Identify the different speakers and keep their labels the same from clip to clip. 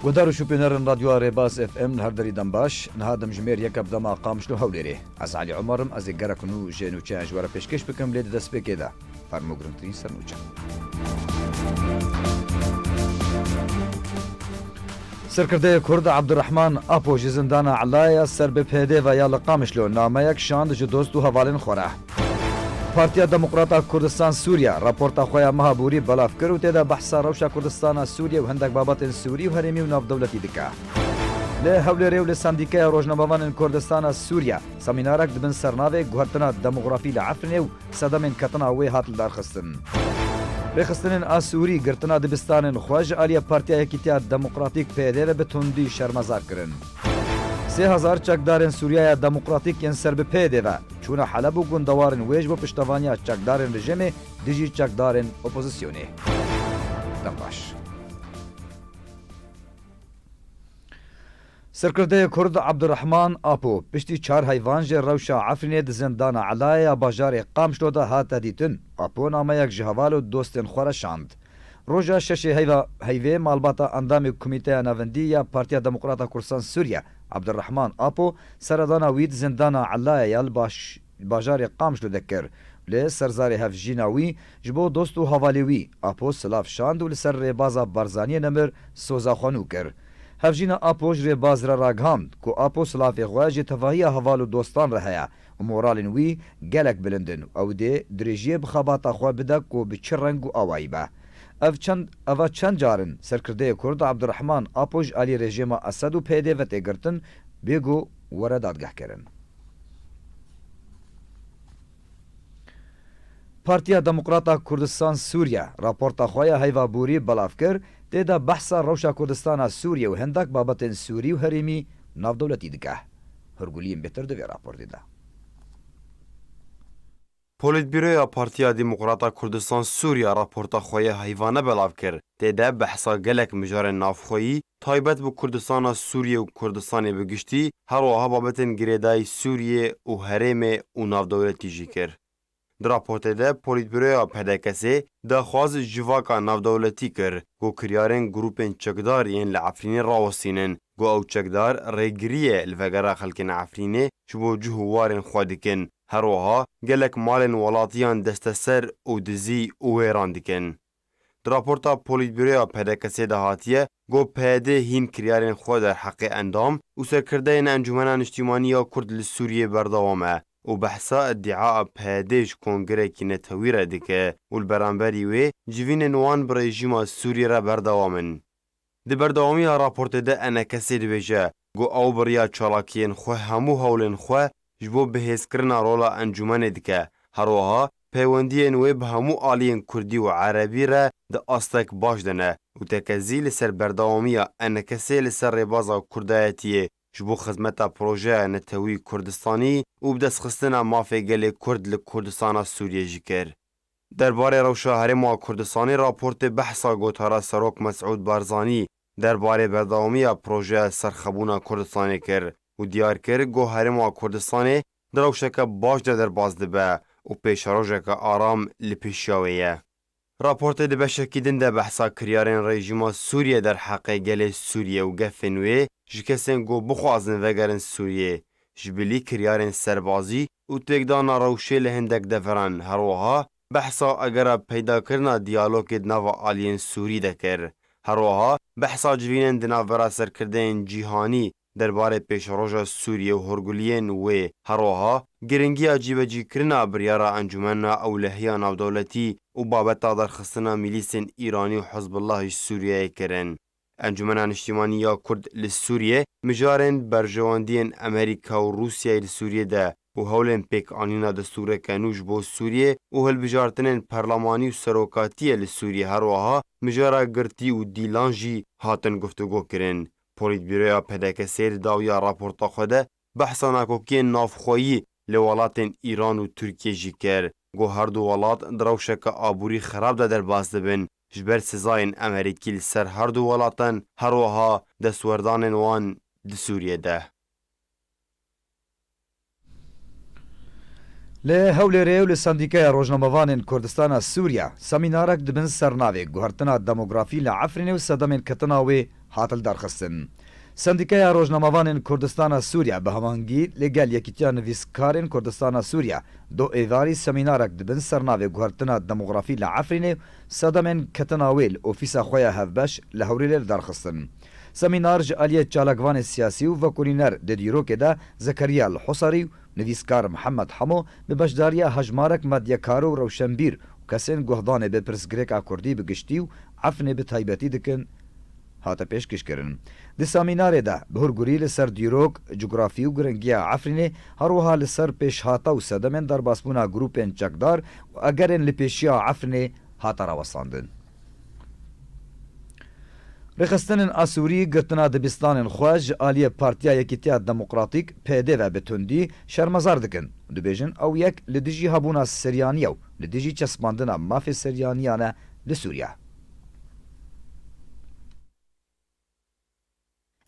Speaker 1: ودار شوبينر راديو ريباس اف ام نهار دري دنباش نهادم جمير يكب دما قامشلو هوليري از علي عمرم از گرکنو جنو چانج ورا پیشکش بکم لید دست بکیدا فرمو گرنترین سرنوچا سرکرده کرد عبدالرحمن اپو جزندانا علایا سر به پیده و یا لقامشلو نامه یک شاند جدوستو حوالین خوره پارتیا دموکراتا کردستان سوریا راپورتا خویا مهابوری بلاف کرد و تیدا بحثا روشا کردستان سوریا و هندک بابات سوری و هرمی و ناف دولتی دکا له هولری و لساندیکای روزنامه‌وان کردستان سوریا سمینارک دبن سرناوی گوهرتنا دموگرافی لعفرنه و صدمن کتنا وی هاتل دارخستن رخستن آسوری گرتنا دبستان خواج آلیا پارتیا یکیتیا دموکراتیک پیده به تندی شرمزار کرن 3000 چکدارن سوریای دموکراتیک ین سر به پیده و چون حلب و گندوارن ویج و پشتوانیا چکدارن رژیم دیجی چکدارن اپوزیسیونی دنباش سرکرده کرد عبدالرحمن آپو پشتی 4 حیوان جه روشا عفرینه د زندان علایا باجار قامشلو ده هات دیتن آپو نامه یک جهوالو دوستن خوره شاند روژا شش هیوه مالباتا اندام کمیته نوندی یا پارتیا دموکراتا کردستان سوریا عبدالرحمن آپو سردانا وید زندان علایا باجار قامشلو دکر لی سرزار هفجیناوی جبو دوستو حوالیوی آپو سلاف شاند و لسر ریبازا بارزانی نمر سوزا خانو کر هفجینا آپوش ری باز را راگهاند کو آپو سلاف غواج تفاهی حوالو دوستان رهیا و مورالن وی گلک بلندن او ده دریجی بخاباتا خواه بده کو بچه رنگ و آوائی با اوه چند جارن سرکرده کرد عبدالرحمن آپوش آلی رژیم اسد و پیده و تیگرتن بیگو وردادگه کرن پارتیا دموکراتا کردستان سوریا راپورتا خواه هیوابوری بلاف کر تیدا بحثا روشا کردستان سوریا و هندک بابتن سوری و هریمی ناف دولتی دکه هرگولیم بهتر دوی راپور دیده
Speaker 2: پولیتبیرویا پارتیا دموکراتا کردستان سوریا راپورتا خواه حیوانه بلاف کر تیدا بحثا گلک مجار نافخویی تایبت بو کردستان سوریه و کردستان بگشتی هر وها بابتن گریدای سوریه و هریم و ناف دولتی جی کر در راپورت ده پولیتبیرویا پدکسی دخواز جواکا نافدولتی کر گو کریارن گروپن چکدار ین لعفرین راوستینن گو او چکدار ریگریه لفگرا خلکن عفرینه شبو جهوارن خوادکن هر وها گلک مالن ولاتیان دستسر او دزی او ویران دکن. در راپورتا پولیتبیرویا پدکسی دهاتیه گو پیده هین کریارن خود در حق اندام و سرکرده این انجمنان اجتماعی کرد لسوریه بردوامه و بحثا ادعاء پیدش کنگره که نتویره دکه و البرانبری وی جوین نوان برژیم سوریه را بردوامن. دی بردوامی ها راپورت ده انا کسی دویجه گو او بریا چالاکین خواه همو هولن خواه جبو بهیز کرنا رولا انجومن دکه هروها پیوندی نوی به همو آلین کردی و عربی را ده آستک باش دنه و تکزی لسر بردوامی ها انا کسی لسر ربازا کردایتیه جبو خدمتا پروژه نتوی کردستانی و بدست خستنا مافی گل کرد لکردستان سوریه جی کر. درباره روشا هرما کردستانی راپورت بحثا گوتارا سروک مسعود بارزانی درباره بردوامی پروژه سرخبونا کردستانی کر و دیار کر گو هرما کردستانی دروشک باش در باز دبه و پیش روشک آرام لپیشاویه. راپورت ده بشکیدن ده بحثا کریارن رژیم سوریه در حق گل سوریه و گفنوی جکسن گو بخوازن وگرن سوریه جبلی کریارن سربازی و تگدان روشه لهندک دفران هروها بحثا اگر پیدا کرنا دیالوگ نوا آلین سوری دکر هروها بحثا جوینن دناورا سرکردن جیهانی درباره پیش روژا سوریه و هرگولین و هروها گرنگی عجیب جی کرنا بریارا انجمن اولهیان او دولتی و بابتا در خستنا میلیسن ایرانی و حزب الله سوریه کرن. انجمنان اجتماعی کرد لسوریه مجارن برجواندین امریکا و روسیه لسوریه ده و هولن پیک آنینا دستور کنوش بو سوریه و هل بجارتنن پرلمانی و سروکاتی لسوریه هر وها مجارا گرتی و دیلانجی هاتن گفتگو کرن. پولیتبیرویا پدکسیر داویا راپورتا خوده بحثا ناکوکی نافخویی لولاتن ایران و ترکیه جی کر گو هر دو ولات دروشک آبوری خراب ده در باز دبن جبر سزاین امریکی لسر هر دو ولاتن هر وها دستوردان وان د سوریه ده.
Speaker 1: لی هولری و لساندیکای روزنامه‌وان کردستان سوریا سمینارک دبن سرناوی گوهرتنا دموگرافی لعفرین و صدمن کتناوی هاتل درخستن. سندیکای روزنامه‌وانên Kurdistana Sûriya bi hemangî lêgel Yekîtiya Nivîskarên Kurdistana Sûriya du êvarî semînarek dibin ser navê guhertina demografî li Efrînê sedemên ketina wê li ofîsa xwe ya hevbeş li Hewrîlê derxistin. Semînar ji aliyê çalakvanê siyasî û vekolîner di dîrokê de Zekeriya li Husarî û nivîskar Mihemed Hemo bi beşdariya hejmarek medyakar û rewşenbîr û kesên guhdanê bi pirsgirêka Kurdî bi giştî û Efrînê bi taybetî dikin hate pêşkêşkirin. Di semînarê de bi hûrgurî li ser dîrok, cugirafî û giringiya Efrînê herwiha li ser pêşhata û sedemên derbasbûna grûpên çekdar û egerên li pêşiya Efrînê hate rawestandin. Rêxistinên Asûrî girtina dibistanên xwe ji aliyê Partiya Yekîtiya Demokratîk PD ve bi tundî şermezar dikin û dibêjin ew yek li dijî hebûna seryaniya û li dijî çespandina mafê seryaniyan e li Sûriya.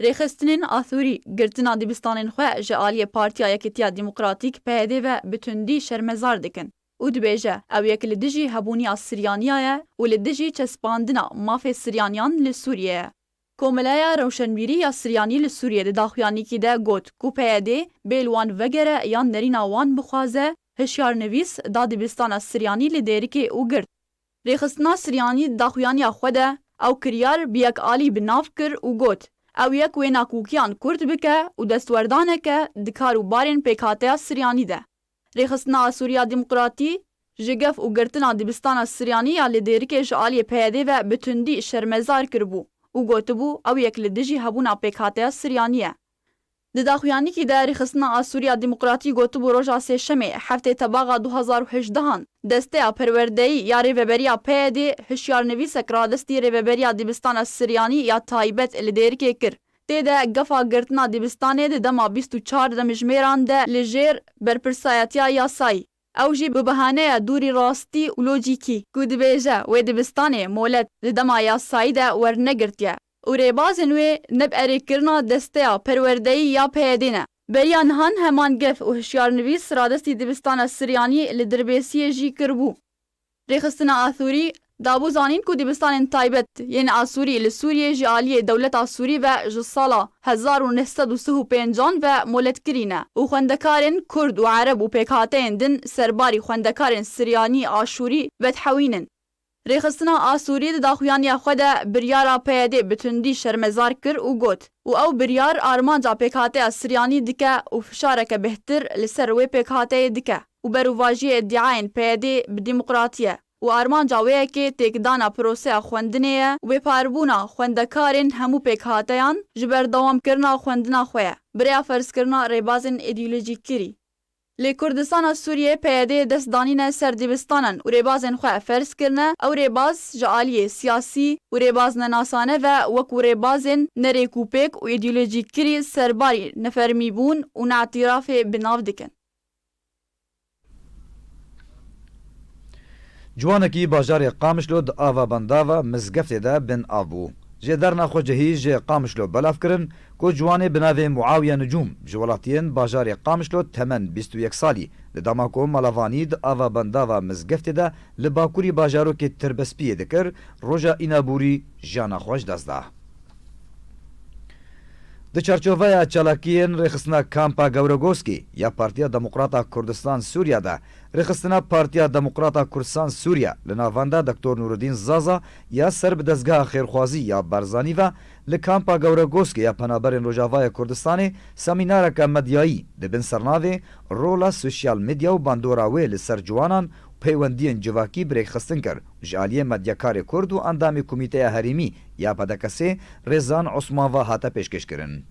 Speaker 3: Rêxistinên Asûrî girtina dibistanên xwe ji aliyê Partiya Yekîtiya Demokratîk PD ve bi tundî şermezar dikin û dibêje ew yek li dijî hebûniya Siryaniya ye û li dijî çespandina mafê Siryaniyan li Sûriyê ye. Komeleya Rewşenbîrî ya Siryanî li Sûriyê di daxuyanîkî de got ku PD bêl wan vegere yan nerîna wan bixwaze hişyarnivîs da dibistana Siryanî li Dêrikê û girt. Rêxistina Siryanî di daxuyaniya xwe de ew kiryar bi yekalî bi nav kir û got ew yek wêna kûkiyan Kurd bike û destwerdaneke di kar û barên pêkhateya Siryanî de. Rêxistina Asûriya Demokratî ji gef û girtina dibistana Siryanî ya li Dêrikê ji aliyê PD ve bi tundî şermezar kiribû û gotibû ew yek li dijî hebûna pêkhateya Siryanî ye. Di daxuyanîkî de Rêxistina Asûriya Demokratî gotibû roja sêşemê heftê tebaxa 2018 desteya perwerdeyî ya rêveberiya PD hişyarnivîsek radestî rêveberiya dibistana Siryanî ya taybet li Dêrikê kir. Tê de gefa girtina dibistanê di dema 24 demijmêran de li jêr berpirsayetiya yasayî. Ew jî bi behaneya dûrî rastî û lojîkî ku dibêje wê dibistanê molet li dema yasayî de wernegirtiye û rêbazên wê neb erêkirina desteya perwerdeyî ya PD ne. Beriya nihan heman gef û hişyarnivîs radestî dibistana Siryanî li dirbêsiyê jî kiribû. Rêxistina Asûrî dabû zanîn ku dibistanên taybet yên Asûrî li Sûriyê ji aliyê dewleta Sûrî ve ji sala 1935 ve moletkirîne û xwendekarên Kurd û Ereb û pêkhateyên din serbarî xwendekarên Siryanî aşûrî vedhewînin. Rêxistina Asûrî di daxuyaniya xwe de biryara PD bi tundî şermezar kir û got û ew biryar armanca pêkhateya Siryanî dike û fişareke bêhtir li ser wê pêkhateyê dike û berûvajiyê iddiayên PD bi demokratiye û armanca wê yekê têkidana proseya xwendinê ye û bêparbûna xwendekarên hemû pêkhateyan ji berdewamkirina xwendina xwe ye, birêya ferzkirina rêbazên îdeolojîkirî. Lê Kurdistana Sûriyê PD destdanîne ser dibistanan û rêbazên xwe ferz kirine ew rêbaz ji aliyê siyasî û rêbazmenasane ve wekû rêbazên nerêkûpêk û îdeolojîkirî serbarî nefermîbûn û neîtirafê bi nav dikin.
Speaker 1: Ciwanekî bajarê Qamişlo di ava bandava mizgeftê de bin av bû. Jê derna xwe cihî ji Qamişlo belav kirin ku ciwanê bi navê Muawiye Nicûm ji welatiyên bajarê Qamişlo temen 21 salî li dema ku malavanî di ava bandava mizgeftê de li bakurî bajarokê Tirbespiyê dikir, roja îneborî jiyana xwe ji dest da. Di çerçoveya çalakiyên rêxistina Kampa Gewregoskî ya Partiya Demokrata Kurdistan Sûriya de rêxistina Partiya Demokrata Kurdistan Sûriya li navanda Dr. Nûreddîn Zaza ya ser bi dezgeha xêrxwazî ya Barzanî ve li Kampa Gewregoskî ya penaberên Rojavayê Kurdistanê semînareka medyayî dibin sernavê rola sosyal medya û bandora wê li ser ciwanan peywendiyên civakî birêkxistin kir ji aliyê medyakarê Kurd û endamê Komîteya Herêmî ya Pedekesê Rêzan Osmanva hate pêşkêşkirin.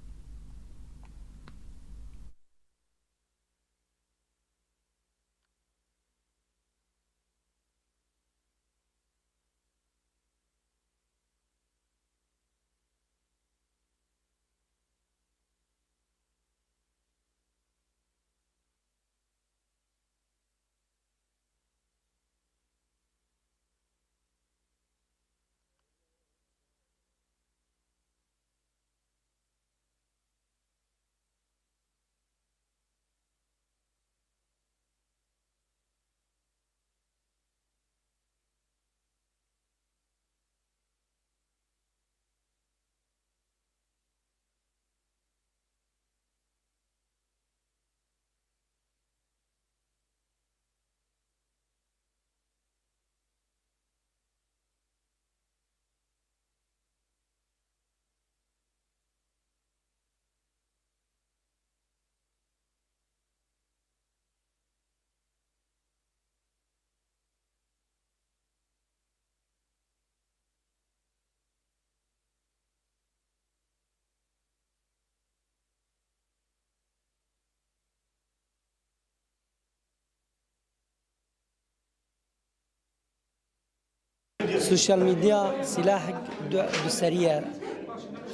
Speaker 4: سوشيال ميديا سلاح دو سريع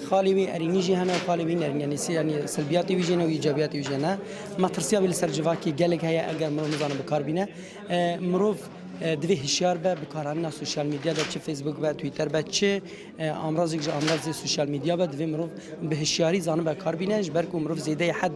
Speaker 4: خالي بي ارينيجي هنا وخالي بي يعني سلبياتي ويجينا وايجابياتي ويجينا ما ترسيا بالسرجفاكي قالك هي اگر مرو نزانه بكاربينه مروف دوی هشیار به بکارانه سوشال میدیا به چه فیسبوک به توییتر به چه امراضی که امراض سوشال میدیا به دوی مروف به هشیاری زانه به کار بینه برکو مروف زیده حد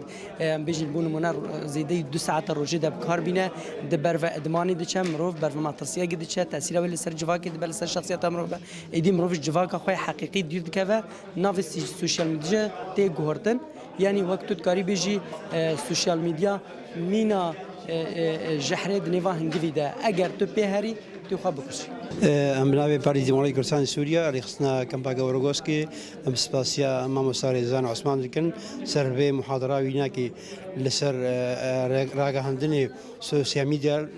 Speaker 4: بیشتر بون منار زیده 2 ساعت روزه ده کار بینه ده بر و ادمانی دچم مروف بر و ماترسیا گید چه تاثیر ولی سر جواکی بل سر شخصیت مروف ایدی مروف جواک خوی حقیقی دید که و ناو سوشال میدیا تی گهرتن یعنی وقت کاری بیجی سوشال میدیا مینا جحرد نيفا هنجفيدا أجر تبيهري تخبكش.
Speaker 5: أملاوي باريس ديمقراطية كردستان سوريا اللي خصنا كمباغا وروغوسكي أمسباسيا أمام ساريزان عثمان لكن سربي محاضرة ويناكي لسر راجع هندني سوشيال ميديا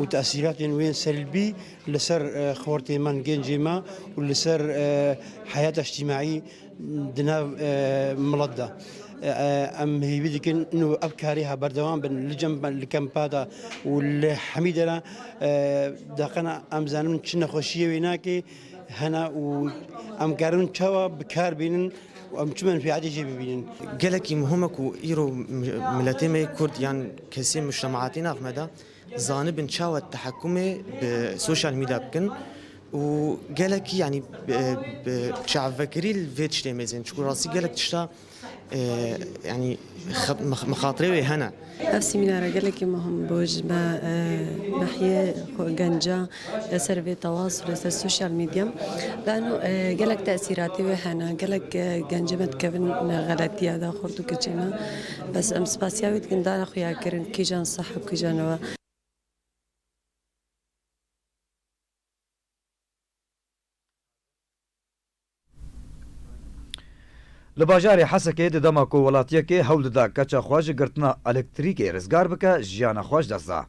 Speaker 5: وتأثيرات وين سلبي لسر خورتي من جنجيما ولسر حياة اجتماعي دنا ملضة. ام هي بدكن انه ابكاريها بردوام بن لجنب الكامبادا والحميدنا دقنا امزانن كنا خوشيه ويناكي هنا وام قارن تشوا بكار بينن وام كمان في عادي جيبي بينن
Speaker 6: قالك مهمك ويرو ملاتيمي كرد يعني كثير مجتمعاتنا في مدى زانب تشوا التحكم بالسوشيال ميديا بكن وقالك يعني بشعب فكري الفيتش تيميزين شكون راسي قالك تشتا يعني مخاطري هنا
Speaker 7: نفسي من رجالك ما هم بوج ما ناحية جنجا سيرفي تواصل السوشيال ميديا لأنه جالك تأثيراتي وهنا جالك جنجا متكفن غلطي هذا خرطو كجنا بس أمس باسياوي كندان أخويا كرن كيجان صح وكيجان
Speaker 1: لباجاری حسکه د دماکو ولاتیه کې هول دا کچا خوژ ګرتنا الکتریکی رزګار بک ژیان خوژ دزا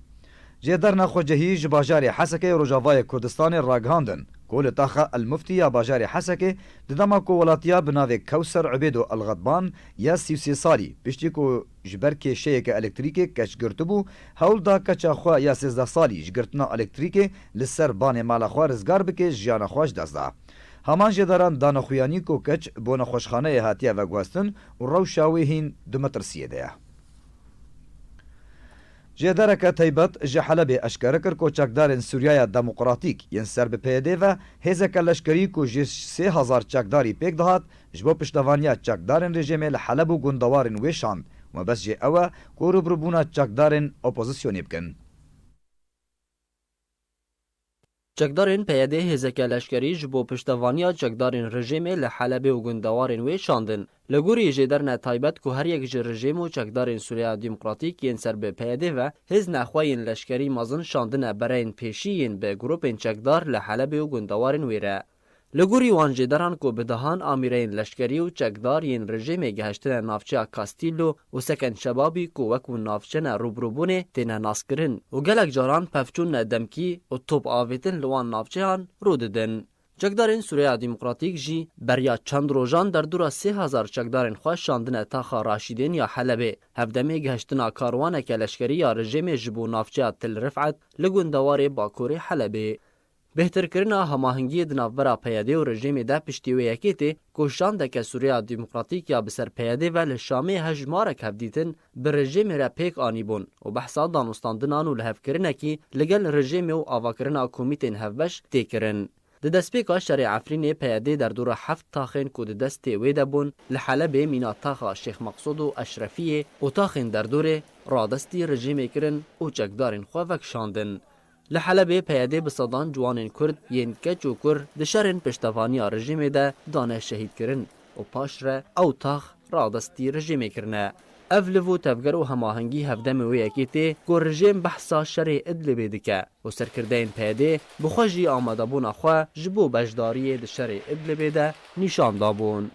Speaker 1: جدرنا خوجهی ج باجاری حسکه روجاوای کردستان راگاندن کول تاخه المفتي یا باجاری حسکه د دماکو ولاتیا بناوی کوثر عبیدو الغضبان یا 33 سالی پشتی کو جبر کې شی کې الکتریکی کچ ګرتبو هول دا کچا خو یا 13 سالی ج ګرتنا الکتریکی لسر بان مال خو رزګار بک ژیان خوژ دزا همان جداران دانخویانی کو کچ بون خوشخانه هاتیه و گواستن و روشاوی هین دو مترسیه ده. جدارک تایبت جحلب اشکره کر کو چکدارن سوریای دموکراتیک ین سر به پیده و هزک لشکری کو جس 3000 چکداری پیک دهات جبو پشتوانیا چکدارن رژیم لحلب و گندوارن وشاند و بس جه اوه کو روبروبونا چکدارن اپوزیسیونی بکن.
Speaker 8: چکدارên peyedê hêzeke leşkerî ji bo piştevaniya çekdarên rejimê li Helebê û gundewarên wê şandin. Li gorî jêderne taybet ku her yek ji rejim û çekdarên Sûriya Demokratîk yên ser bi peyedê ve hêz nexweyên leşkerî mezin şandine bereyên pêşî yên bi grupên çekdar li Helebê û gundewarên wê re. Li gorî wan jêderan ku bi dihan amîreyên leşkerî û çekdar yên rejimê gihiştine navçeya Kastillo û seken şebabî ku wekû navçene rûbrûbûnê têne naskirin û gelek caran pevçûn demkî û top avêtin li wan navçeyan rû didin. Çekdarên Sûriya Demokratîk jî beriya çend rojan derdora 3000 çekdarên xwe şandine taxa Raşîdên ya Helebê. Hevdemê gihiştina karwaneke leşkerî ya rejimê ji bo navçeya Til Rifet li gundewarê Bakurê Helebê. بهترکرنا هماهنگی دناوبرا پیاده و رژیم ده پشتی و یکیتی کوشان دکه سوریا دموکراتیک یا بسر پیاده و لشامی هجمارک هفدیتن به رژیم را پیک آنی بون و بحثا دانستاندنان و لحفکرنه کی لگل رژیم و آواکرنا کومیتین هفبش تیکرن. د دسپیکا شرع عفرین پیاده در دور 7 تاخین کو د دست ویده بون لحلب مینا تاخا شیخ مقصود و اشرفیه و تاخین در دور رادستی رژیم کرن و چکدارین خو وکشاندن. لحلبه پیاده بصدان جوانین کرد ین کچ و کر دشرین پشتوانی رژیم ده دانه شهید کرن و پاش را او تاخ رادستی رژیم کرنه. افلو تفگر و هماهنگی هفدم و یکیتی که رژیم بحثا شرع ادلبه دکه و سرکردین پیاده بخوشی آمده بون اخواه جبو بجداری ده شرع ادلبه ده نشان دابون.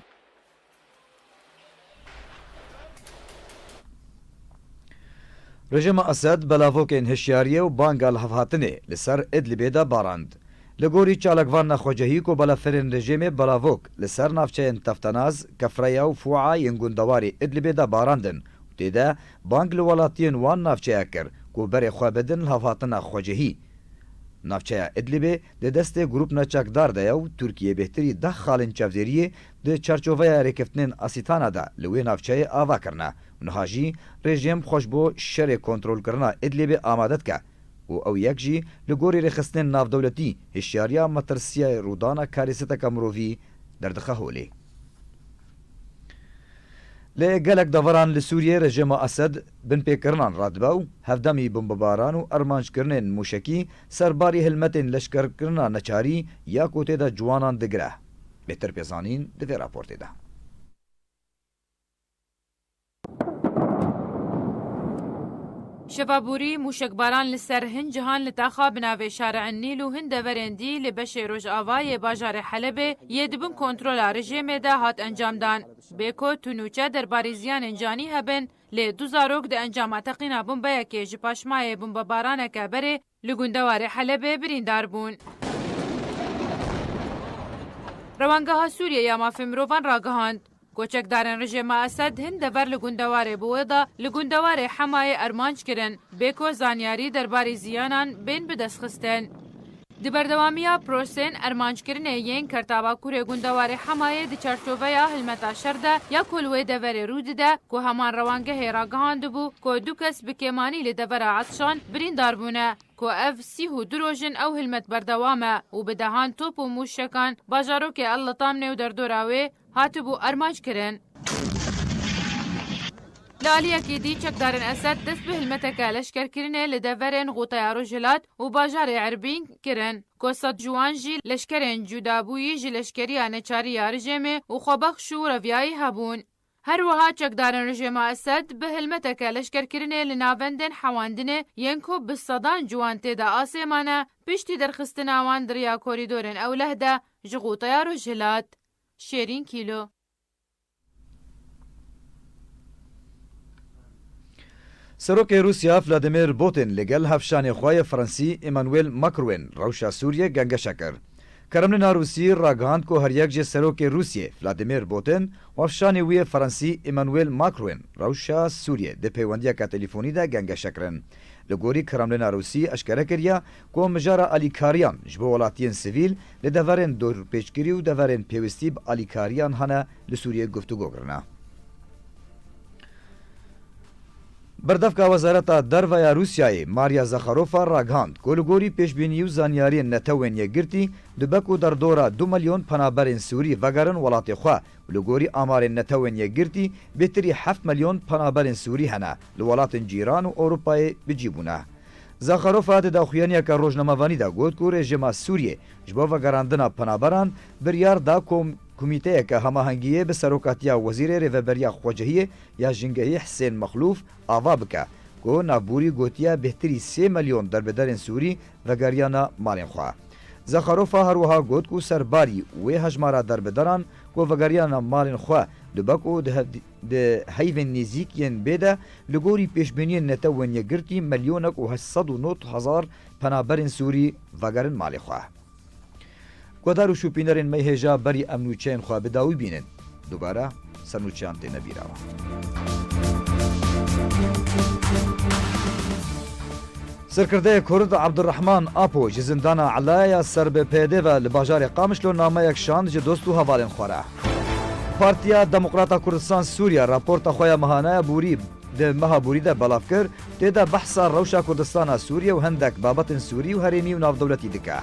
Speaker 1: رژیم اسد بلاوکین هشیاریه و بانگال هفهاتنه لسر ادلبه دا باراند. لگوری چالکوان نخوجهی کو بلافرین رژیم بلاوک لسر نافچین تفتناز کفریا و فوعا ینگوندواری ادلبه دا باراندن و دیده بانگ لولاتین وان نافچه اکر کو بری خوابدن هفهاتن خوجهی. ناوچەیە ئیدلیبێ لە دەستێ گروپ نەچەکداردەیە و تورکیە بێتری دە خاڵین چەڤدێریە دە چارچۆڤەیە ڕێکەفتنên ئاسیتانەدا لە وێ ناوچەیە ئاواکردنا نهاژی ڕێژێم خۆش بۆ شەرێ کۆنترۆلکردنا ئیدلیبێ ئامادەت کە و ئەو یەکژی لە گۆری ڕێخستنên ناودەولەتی هێشیاریە مەترسیە ڕوودانە کاریسەتەکە مرۆڤی دەردەخە هۆلێ لە gelek deveran li Sûriyê rejima Esed binpêkirinan radibe û hevdemî bombebaran û ermanjkirinên mûşekî serbarî hilmetên leşkerkirina neçarî ya kotê de ciwanan digire. Bêtir pêzanîn di vê raportê de.
Speaker 9: شەڤابووری موشکباران لەسەر هەند جیهان لە تاخا بناوێ شارە نیل و هەند دەڤەرێندی لە بەشێ ڕۆژئاوایê bajarê Helebê yê dibin kontrola rejimê de hat encamdan. Bêko tunûçe derbarî ziyanên canî hebin lê du zarok di encama teqîna bombeyekê ji paşmayê bombebaraneke berê li gundewarê Helebê birîndar bûn. Rewangeha Sûriyeyê mafê mirovan ragihand. Koçekdarên rejima Esed hin dever li gundewarê bi wê de li gundewarê Hemayê ermanc kirin bêko zanyarî derbarî ziyanan bên bi destxistin. Di berdewamiya prosên ermançkirinê yên Kertabakurê gundewarê Hemayê di çarçoveya hilmeta şer de ya ku li wê deverê rû dide ku heman rewangehê ragihandibû ku du kes bi kêmanî li devera Etşan birîndar bûne ku ev sîh û du rojin ew hilmet berdewam e û bi dehan top û mûşekan bajarokê El Letamnê û derdora wê hatibû ermanc kirin. Li aliyekê dî çekdarên Esed dest bi hilmeteke leşkerkirinê li deverên Goteya Rojhilat û bajarê Erbîn kirin. Ku sed ciwan jî leşkerên cudabûyî ji leşkeriya neçariya rejimê û xwebexş û reviyayî hebûn. Her wiha çekdarên rejima Esed bi hilmeteke leşkerkirinê li navendên hewandinê yên ku bi sedan ciwan tê de asêmane piştî derxistina wan diriya korîdorên ewleh de ji Goteya Rojhilat. Şêrîn Kîlo.
Speaker 1: Serokê Rûsya Vladimir Putin li gel hevşanê xwe yê Fransî Emmanuel Macron rewşa Sûriyê gengeşe kir. Kremlîna Rûsî ragihand ku her yek ji serokê Rûsyê Vladimir Putin û hevşanê wî yê Fransî Emmanuel Macron rewşa Sûriyê di peywendiyeka telefûnî de gengeşe kirin. Li gorî Kremlîna Rûsî eşkere kiriye ku mijara alîkariyan ji bo welatiyên sivîl li deverên dorpêçgirî û deverên pêwîstî bi alîkariyan hene li Sûriyê guftûgû kirine. Berdevka Wezareta Derveya Rûsyayê Maria Zakharova ragihand ku li gorî pêşbînî û zanyariyên netewên yekgirtî dibek û derdora 2 milyon penaberên Sûrî vegerin welatê xwe û li gorî amarên netewên yekgirtî bêtirî 7 milyon penaberên Sûrî hene li welatên cîran û Ewropayê bicîbûne. Zakharova di daxuyaniyeka rojnamevanî de got ku rejima Sûriyê ji bo vegerandina penaberan biryar da Komîteyeke hemahengiyê bi serokatiya Wezîrê Rêveberiya Xwecihiyê ya Jingehî Hesên Mexlûf ava bike ku navbûrî gotiya bêhtirî 3 milyon derbederên Sûrî vegeriyana malên xwe. Zakharova her wiha got ku serbarî wê hejmara derbederan ku vegeriyana malên xwe dibek û di heyvên nêzik yên bê de li gorî pêşbîniyên netewên yekgirtî milyonek û 890,000 penaberên Sûrî vegerin malê xwe. Guhdar û şûpînerên me hêja berî emnûçeyên xwe bi dawî bînin. Dubare sernûçeyan tê nebîrawe. Serkirdeyê Kurd Abdurrahman Apo ji zindana Elaya ser bi pêdê ve li bajarê Qamişlo nameyek şand ji dost û hevalên xwe re. Partiya Demokrata Kurdistan Sûriya raporta xwe ya mehanaya bûrî di meha bûrî de belav kir tê de behsa rewşa Kurdistana Sûriye û hendek babetên Sûrî û herêmî û navdewletî dike.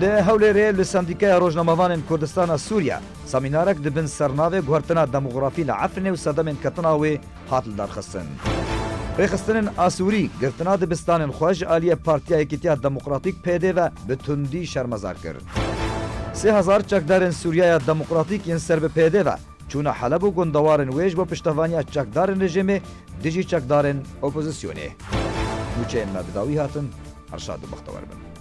Speaker 1: Li Hewlêrê li Sendîkaya Rojnamevanên Kurdistana Sûriya semînarek dibin sernavê guhertina demografî li Efrînê û sedemên ketina wê hat li derxistin. Rêxistinên Asûrî girtina dibistanên xwe ji aliyê Partiya Yekîtiya Demokratîk PD ve bi tundî şermezar kir. 3000 çekdarên Sûriyaya Demokratîk yên ser bi PD ve çûna Heleb û gundewarên wê ji bo piştevaniya çekdarên rejimê dijî çekdarên opozisyonê. Nûçeyên me bi dawî hatin Erşad û Bextewer bin.